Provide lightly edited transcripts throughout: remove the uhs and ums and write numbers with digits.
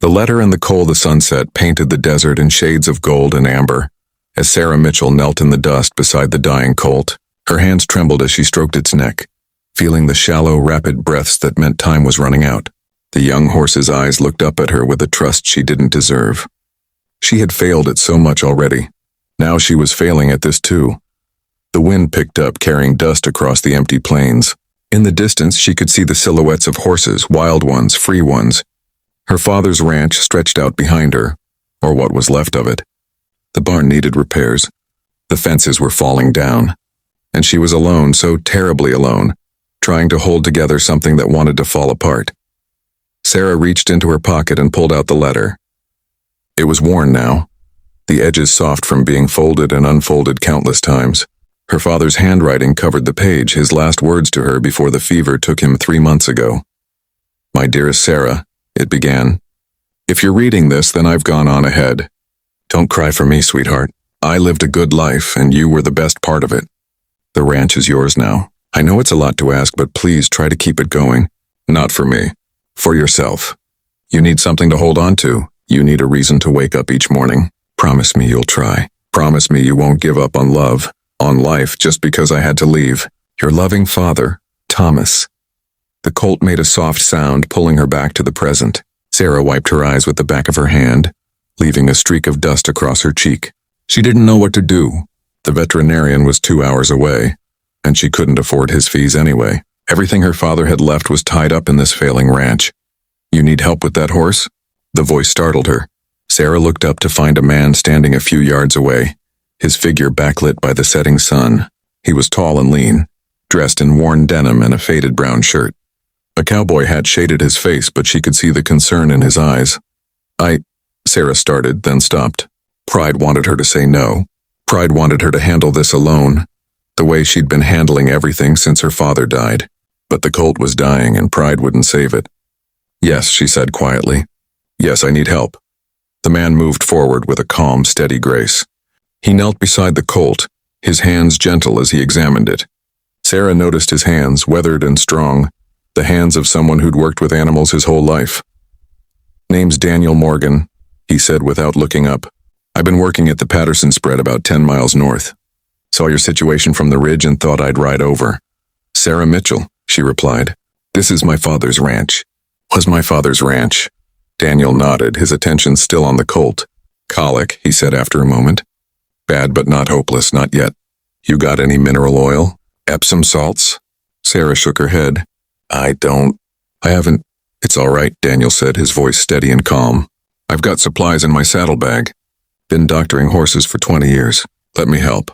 The letter and the coal of the sunset painted the desert in shades of gold and amber. As Sarah Mitchell knelt in the dust beside the dying Colt, her hands trembled as she stroked its neck, feeling the shallow, rapid breaths that meant time was running out. The young horse's eyes looked up at her with a trust she didn't deserve. She had failed at so much already. Now she was failing at this too. The wind picked up, carrying dust across the empty plains. In the distance, she could see the silhouettes of horses, wild ones, free ones. Her father's ranch stretched out behind her, or what was left of it. The barn needed repairs. The fences were falling down. And she was alone, so terribly alone, trying to hold together something that wanted to fall apart. Sarah reached into her pocket and pulled out the letter. It was worn now, the edges soft from being folded and unfolded countless times. Her father's handwriting covered the page, his last words to her before the fever took him 3 months ago. "My dearest Sarah," it began. "If you're reading this, then I've gone on ahead. Don't cry for me, sweetheart. I lived a good life, and you were the best part of it. The ranch is yours now. I know it's a lot to ask, but please try to keep it going. Not for me. For yourself. You need something to hold on to. You need a reason to wake up each morning. Promise me you'll try. Promise me you won't give up on love, on life, just because I had to leave. Your loving father, Thomas." The Colt made a soft sound, pulling her back to the present. Sarah wiped her eyes with the back of her hand, leaving a streak of dust across her cheek. She didn't know what to do. The veterinarian was 2 hours away, and she couldn't afford his fees anyway. Everything her father had left was tied up in this failing ranch. "You need help with that horse?" The voice startled her. Sarah looked up to find a man standing a few yards away, his figure backlit by the setting sun. He was tall and lean, dressed in worn denim and a faded brown shirt. A cowboy hat shaded his face, but she could see the concern in his eyes. Sarah started, then stopped. Pride wanted her to say no. Pride wanted her to handle this alone, the way she'd been handling everything since her father died. But the Colt was dying, and pride wouldn't save it. "Yes," she said quietly. "Yes, I need help." The man moved forward with a calm, steady grace. He knelt beside the Colt, his hands gentle as he examined it. Sarah noticed his hands, weathered and strong, the hands of someone who'd worked with animals his whole life. "Name's Daniel Morgan," he said without looking up. "I've been working at the Patterson spread about 10 miles north. Saw your situation from the ridge and thought I'd ride over." "Sarah Mitchell," she replied. "This is my father's ranch." "Was my father's ranch?" Daniel nodded, his attention still on the Colt. "Colic," he said after a moment. "Bad but not hopeless, not yet. You got any mineral oil? Epsom salts?" Sarah shook her head. I haven't." "It's all right," Daniel said, his voice steady and calm. "I've got supplies in my saddlebag. Been doctoring horses for 20 years. Let me help."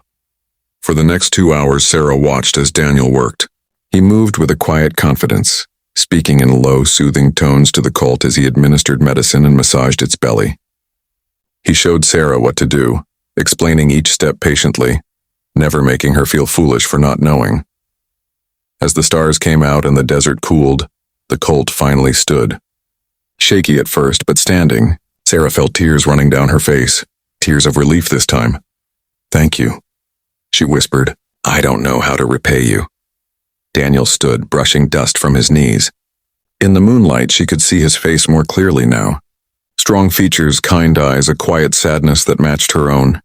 For the next 2 hours, Sarah watched as Daniel worked. He moved with a quiet confidence, speaking in low, soothing tones to the Colt as he administered medicine and massaged its belly. He showed Sarah what to do, explaining each step patiently, never making her feel foolish for not knowing. As the stars came out and the desert cooled, the Colt finally stood. Shaky at first, but standing, Sarah felt tears running down her face, tears of relief this time. "Thank you," she whispered. "I don't know how to repay you." Daniel stood, brushing dust from his knees. In the moonlight, she could see his face more clearly now. Strong features, kind eyes, a quiet sadness that matched her own.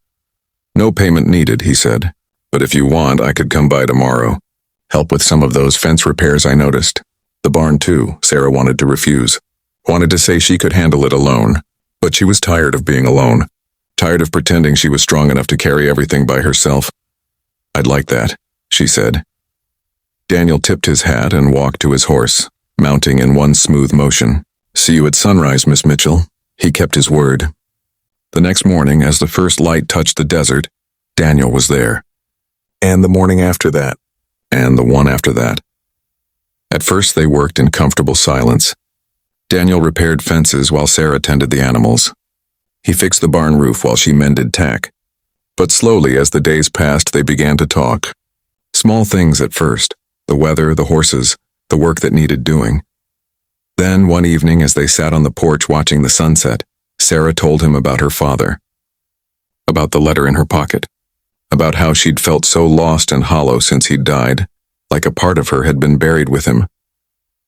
"No payment needed," he said. "But if you want, I could come by tomorrow. Help with some of those fence repairs I noticed. The barn too," Sarah wanted to refuse. Wanted to say she could handle it alone. But she was tired of being alone. Tired of pretending she was strong enough to carry everything by herself. "I'd like that," she said. Daniel tipped his hat and walked to his horse, mounting in one smooth motion. "See you at sunrise, Miss Mitchell." He kept his word. The next morning, as the first light touched the desert, Daniel was there. And the morning after that. And the one after that. At first they worked in comfortable silence. Daniel repaired fences while Sarah tended the animals. He fixed the barn roof while she mended tack. But slowly, as the days passed, they began to talk. Small things at first. The weather, the horses, the work that needed doing. Then, one evening, as they sat on the porch watching the sunset, Sarah told him about her father. About the letter in her pocket. About how she'd felt so lost and hollow since he'd died, like a part of her had been buried with him.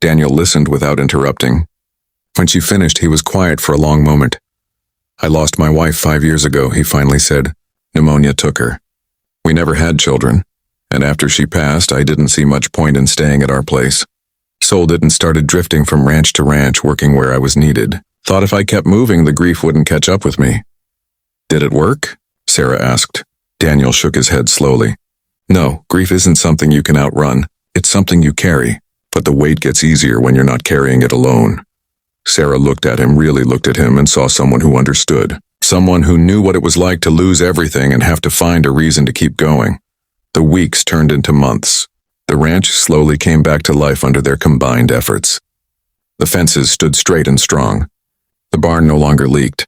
Daniel listened without interrupting. When she finished, he was quiet for a long moment. "I lost my wife 5 years ago," he finally said. "Pneumonia took her. We never had children, and after she passed, I didn't see much point in staying at our place. Sold it and started drifting from ranch to ranch, working where I was needed. Thought if I kept moving, the grief wouldn't catch up with me." "Did it work?" Sarah asked. Daniel shook his head slowly. "No, grief isn't something you can outrun. It's something you carry, but the weight gets easier when you're not carrying it alone." Sarah looked at him, really looked at him, and saw someone who understood. Someone who knew what it was like to lose everything and have to find a reason to keep going. The weeks turned into months. The ranch slowly came back to life under their combined efforts. The fences stood straight and strong. The barn no longer leaked.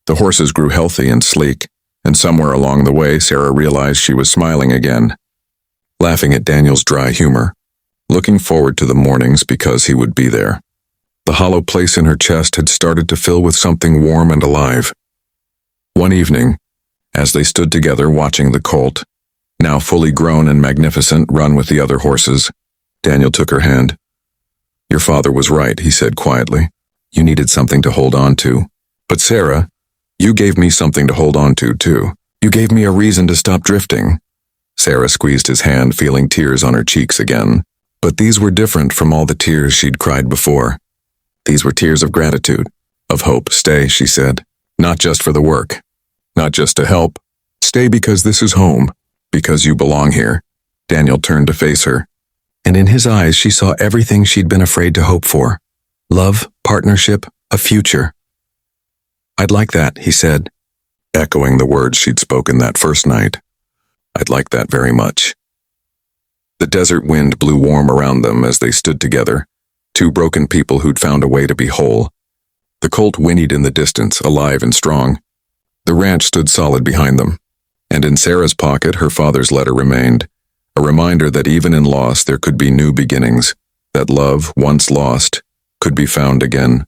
The horses grew healthy and sleek, and somewhere along the way Sarah realized she was smiling again, laughing at Daniel's dry humor, looking forward to the mornings because he would be there. The hollow place in her chest had started to fill with something warm and alive. One evening, as they stood together watching the Colt, now fully grown and magnificent, run with the other horses, Daniel took her hand. "Your father was right," he said quietly. "You needed something to hold on to. But Sarah, you gave me something to hold on to, too. You gave me a reason to stop drifting." Sarah squeezed his hand, feeling tears on her cheeks again. But these were different from all the tears she'd cried before. These were tears of gratitude, of hope. "Stay," she said. "Not just for the work. Not just to help. Stay because this is home. Because you belong here." Daniel turned to face her, and in his eyes she saw everything she'd been afraid to hope for. Love, partnership, a future. "I'd like that," he said, echoing the words she'd spoken that first night. "I'd like that very much." The desert wind blew warm around them as they stood together, two broken people who'd found a way to be whole. The Colt whinnied in the distance, alive and strong. The ranch stood solid behind them, and in Sarah's pocket her father's letter remained, a reminder that even in loss there could be new beginnings, that love, once lost, could be found again.